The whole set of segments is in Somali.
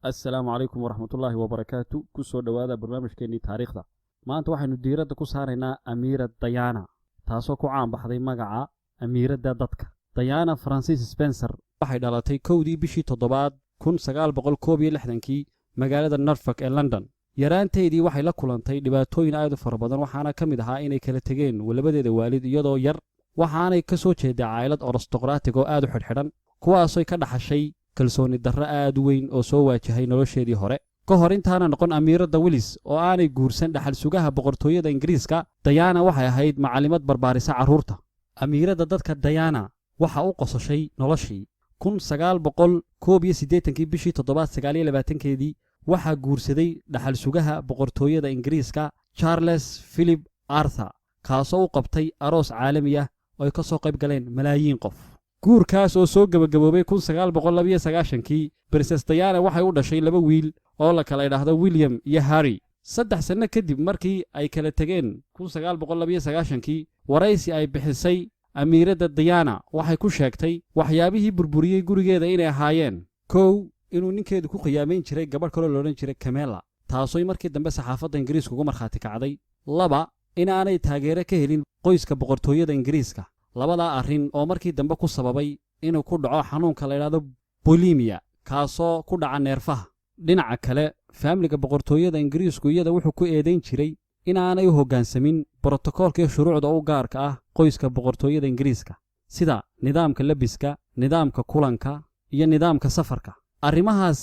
السلام عليكم ورحمة الله وبركاته كسو دوادا برنامج كيني تاريخ دا ما أنت واحد نديرة كسارنا أميرة ديانا تاسو كعام بحضي مقعا أميرة دادتك ديانا فرانسيس سبنسر waxay dhalatay kowdii bishii toddobaad 1961 magaalada Norfolk ee London yaraanteedii waxay la kulantay dhibaatooyin aad u fara badan waxaana kamid ahaa inay kala tageen walabadeeda waalid iyadoo yar waxaanay ka soo jeeday caylad aristocratic oo aad u xidhxidhan kuwaas oo ka dhaxashay kalsooni darro aad u weyn oo soo waajahay nolosheedii hore ka hor intaana noqon amiirada Willis oo aanay guursan dhaxal sugaha boqortooyada Ingiriiska Diana waxay ahayd macallimad barbaarisa caruurta amiirada dadka Diana waxa uu qososhay noloshii 1981 bishii 7 waxaa guursaday dhaxal sugaha boqortooyada Ingiriiska Charles Philip Arthur kaasoo u qabtay aroos caalami ah oo ay ka soo qayb galeen malaayiin qof guurkaas oo soo gabagaboobay 1992 Princess Diana waxay u dhashay laba wiil oo la kala yiraahdo William iyo Harry 3 sano kadib markii ay kala tageen 1992 waraysi ay bixisay amiirada Diana waxay ku sheegtay waxyaabihii burburiyay gurigeeda inay ahaayeen kow inuu ninkeedu ku qiyaamayn jiray gabadh kale oo looran jiray Camilla taasoo markii dambe saxaafadda Ingiriiska uga marxaati kacday laba in aanay taageero ka helin qoyska boqortooyada Ingiriiska labada arrin oo markii dambe ku sababay inuu ku dhaco xanuunka la yiraahdo bulimia kaasoo ku dhaca neerfaha dhinaca kale family-ga boqortooyada Ingiriisku iyada wuxuu ku eedeyn jiray in aanay u hoggaansamin borotokoolka shuruucda u gaarka ah qoyska boqortooyada Ingiriiska sida nidaamka labiska nidaamka kulanka iyo nidaamka safarka arrimahaas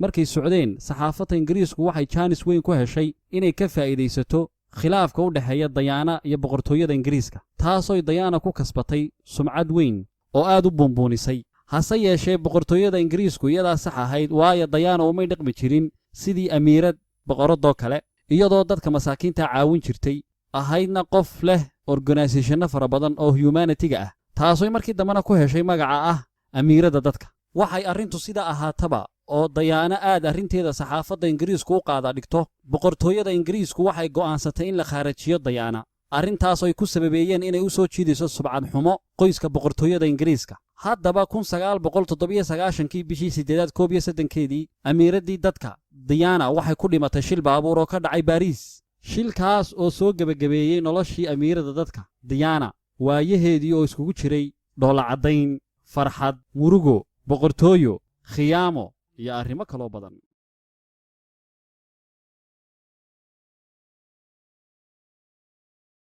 markay socdeen saxaafadda Ingiriisku waxay chance weyn ku heshay inay ka faa'iideysato khilaafka u dhaxeeya Diana iyo boqortooyada Ingiriiska taasoo Diana ku kasbatay sumcad weyn oo aad u buunbuunisay hase yeeshee boqortooyada Ingiriisku iyada sax ahayd waayo Diana uma dhaqmi jirin sidii amiirad boqorado kale iyadoo dadka masaakiinta caawin jirtay ahaydna qof leh organization fara badan oo humanity-ga ah taasoo markii dambana ku heshay magaca ah amiirada dadka waxay arrintu sida ahaataba oo Diana aad arrinteeda saxaafadda Ingiriisku u qaada dhigto boqortooyada Ingiriisku waxay go'aansatay in la kharajiyo Diana arrintaas ay ku sababeeyeen inay u soo jiidiso subcad xumo qoyska boqortooyada Ingiriiska haddaba 1997 bishii 8 amiiradii dadka Diana waxay ku dhimatay shil baabuur oo ka dhacay Paris shilkaas oo soo gabagabeeyay noloshii amiirada dadka Diana waayaheedii oo iskugu jiray dhoola cadayn farxad murugo boqortooyo khiyaamo iyo arrimo kale oo badan